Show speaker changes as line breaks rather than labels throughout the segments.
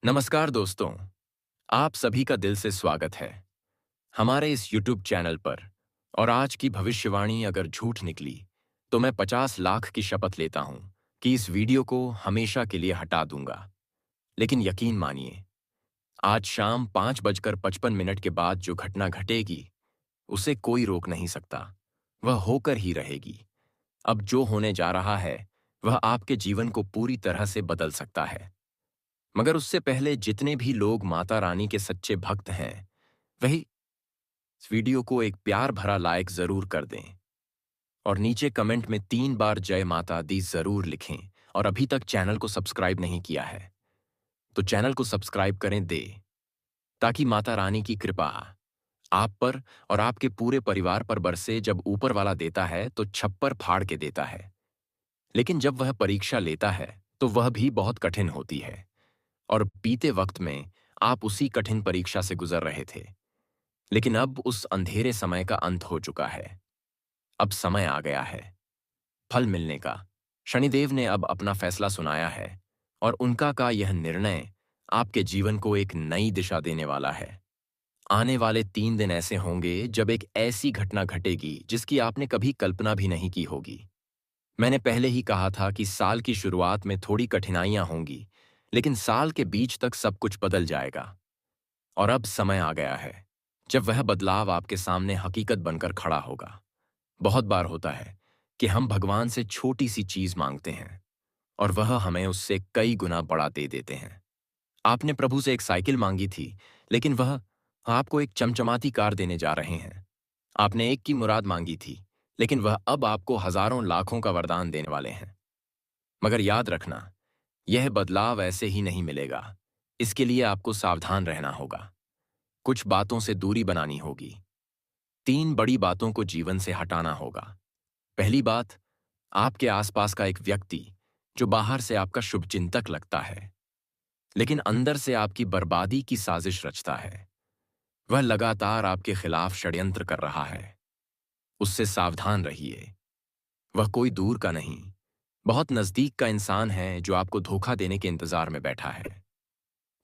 नमस्कार दोस्तों, आप सभी का दिल से स्वागत है हमारे इस YouTube चैनल पर। और आज की भविष्यवाणी अगर झूठ निकली तो मैं 50 लाख की शपथ लेता हूं कि इस वीडियो को हमेशा के लिए हटा दूंगा। लेकिन यकीन मानिए, आज शाम 5:55 के बाद जो घटना घटेगी उसे कोई रोक नहीं सकता। वह होकर ही रहेगी। अब जो होने जा रहा है वह आपके जीवन को पूरी तरह से बदल सकता है। मगर उससे पहले जितने भी लोग माता रानी के सच्चे भक्त हैं वही इस वीडियो को एक प्यार भरा लाइक जरूर कर दें और नीचे कमेंट में 3 बार जय माता दी जरूर लिखें। और अभी तक चैनल को सब्सक्राइब नहीं किया है तो चैनल को सब्सक्राइब करें ताकि माता रानी की कृपा आप पर और आपके पूरे परिवार पर बरसे। जब ऊपर वाला देता है तो छप्पर फाड़ के देता है, लेकिन जब वह परीक्षा लेता है तो वह भी बहुत कठिन होती है। और बीते वक्त में आप उसी कठिन परीक्षा से गुजर रहे थे, लेकिन अब उस अंधेरे समय का अंत हो चुका है। अब समय आ गया है फल मिलने का। शनिदेव ने अब अपना फैसला सुनाया है और उनका का यह निर्णय आपके जीवन को एक नई दिशा देने वाला है। आने वाले 3 दिन ऐसे होंगे जब एक ऐसी घटना घटेगी जिसकी आपने कभी कल्पना भी नहीं की होगी। मैंने पहले ही कहा था कि साल की शुरुआत में थोड़ी कठिनाइयां होंगी, लेकिन साल के बीच तक सब कुछ बदल जाएगा। और अब समय आ गया है जब वह बदलाव आपके सामने हकीकत बनकर खड़ा होगा। बहुत बार होता है कि हम भगवान से छोटी सी चीज मांगते हैं और वह हमें उससे कई गुना बड़ा दे देते हैं। आपने प्रभु से एक साइकिल मांगी थी, लेकिन वह आपको एक चमचमाती कार देने जा रहे हैं। आपने एक की मुराद मांगी थी, लेकिन वह अब आपको हजारों लाखों का वरदान देने वाले हैं। मगर याद रखना, यह बदलाव ऐसे ही नहीं मिलेगा। इसके लिए आपको सावधान रहना होगा। कुछ बातों से दूरी बनानी होगी। 3 बड़ी बातों को जीवन से हटाना होगा। पहली बात, आपके आसपास का एक व्यक्ति जो बाहर से आपका शुभचिंतक लगता है लेकिन अंदर से आपकी बर्बादी की साजिश रचता है। वह लगातार आपके खिलाफ षड्यंत्र कर रहा है। उससे सावधान रहिए। वह कोई दूर का नहीं, बहुत नजदीक का इंसान है जो आपको धोखा देने के इंतजार में बैठा है।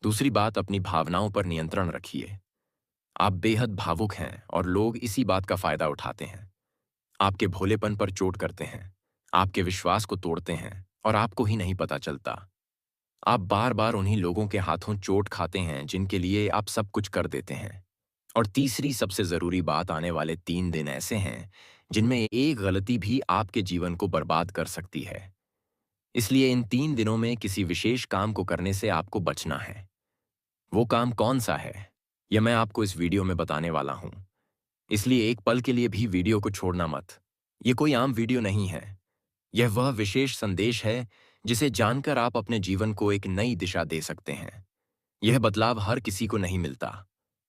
दूसरी बात, अपनी भावनाओं पर नियंत्रण रखिए। आप बेहद भावुक हैं और लोग इसी बात का फायदा उठाते हैं। आपके भोलेपन पर चोट करते हैं, आपके विश्वास को तोड़ते हैं और आपको ही नहीं पता चलता। आप बार बार उन्हीं लोगों के हाथों चोट खाते हैं जिनके लिए आप सब कुछ कर देते हैं। और तीसरी सबसे जरूरी बात, आने वाले 3 दिन ऐसे हैं जिनमें एक गलती भी आपके जीवन को बर्बाद कर सकती है। इसलिए इन 3 दिनों में किसी विशेष काम को करने से आपको बचना है। वो काम कौन सा है यह मैं आपको इस वीडियो में बताने वाला हूं, इसलिए एक पल के लिए भी वीडियो को छोड़ना मत। ये कोई आम वीडियो नहीं है। यह वह विशेष संदेश है जिसे जानकर आप अपने जीवन को एक नई दिशा दे सकते हैं। यह बदलाव हर किसी को नहीं मिलता।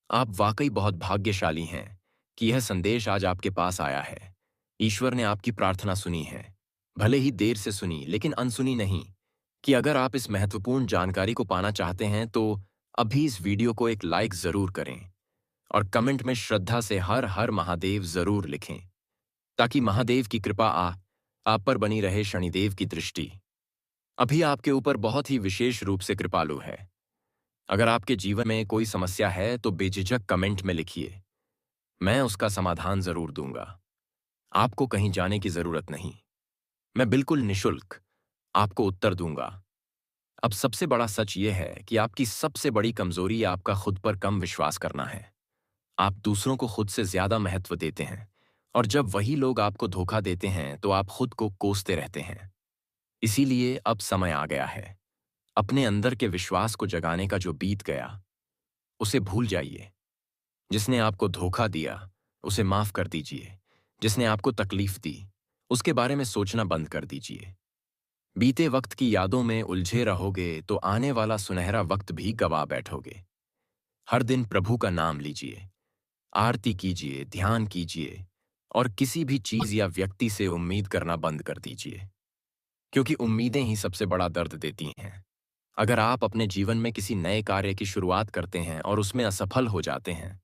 आप वाकई बहुत भाग्यशाली हैं कि यह संदेश आज आपके पास आया है। ईश्वर ने आपकी प्रार्थना सुनी है, भले ही देर से सुनी लेकिन अनसुनी नहीं। कि अगर आप इस महत्वपूर्ण जानकारी को पाना चाहते हैं तो अभी इस वीडियो को एक लाइक जरूर करें और कमेंट में श्रद्धा से हर हर महादेव जरूर लिखें, ताकि महादेव की कृपा आप पर बनी रहे। शनिदेव की दृष्टि अभी आपके ऊपर बहुत ही विशेष रूप से कृपालु है। अगर आपके जीवन में कोई समस्या है तो बेझिझक कमेंट में लिखिए, मैं उसका समाधान जरूर दूंगा। आपको कहीं जाने की जरूरत नहीं, मैं बिल्कुल निशुल्क आपको उत्तर दूंगा। अब सबसे बड़ा सच यह है कि आपकी सबसे बड़ी कमजोरी आपका खुद पर कम विश्वास करना है। आप दूसरों को खुद से ज्यादा महत्व देते हैं और जब वही लोग आपको धोखा देते हैं तो आप खुद को कोसते रहते हैं। इसीलिए अब समय आ गया है। अपने अंदर के विश्वास को जगाने का। जो बीत गया उसे भूल जाइए। जिसने आपको धोखा दिया उसे माफ कर दीजिए। जिसने आपको तकलीफ दी उसके बारे में सोचना बंद कर दीजिए। बीते वक्त की यादों में उलझे रहोगे तो आने वाला सुनहरा वक्त भी गवा बैठोगे। हर दिन प्रभु का नाम लीजिए, आरती कीजिए, ध्यान कीजिए और किसी भी चीज या व्यक्ति से उम्मीद करना बंद कर दीजिए, क्योंकि उम्मीदें ही सबसे बड़ा दर्द देती हैं। अगर आप अपने जीवन में किसी नए कार्य की शुरुआत करते हैं और उसमें असफल हो जाते हैं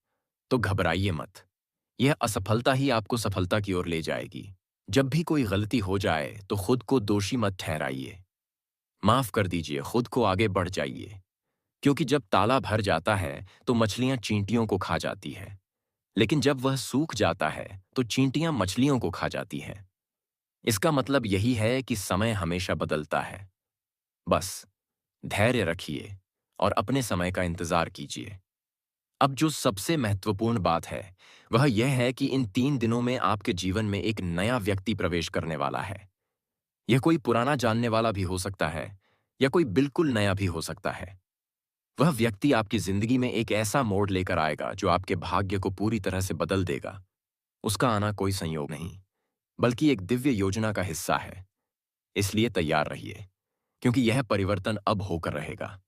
तो घबराइए मत। यह असफलता ही आपको सफलता की ओर ले जाएगी। जब भी कोई गलती हो जाए तो खुद को दोषी मत ठहराइए। माफ कर दीजिए, खुद को आगे बढ़ जाइए। क्योंकि जब ताला भर जाता है तो मछलियां चींटियों को खा जाती है, लेकिन जब वह सूख जाता है तो चींटियां मछलियों को खा जाती हैं। इसका मतलब यही है कि समय हमेशा बदलता है। बस धैर्य रखिए और अपने समय का इंतजार कीजिए। अब जो सबसे महत्वपूर्ण बात है वह यह है कि इन 3 दिनों में आपके जीवन में एक नया व्यक्ति प्रवेश करने वाला है। यह कोई पुराना जानने वाला भी हो सकता है या कोई बिल्कुल नया भी हो सकता है। वह व्यक्ति आपकी जिंदगी में एक ऐसा मोड़ लेकर आएगा जो आपके भाग्य को पूरी तरह से बदल देगा। उसका आना कोई संयोग नहीं, बल्कि एक दिव्य योजना का हिस्सा है। इसलिए तैयार रहिए, क्योंकि यह परिवर्तन अब होकर रहेगा।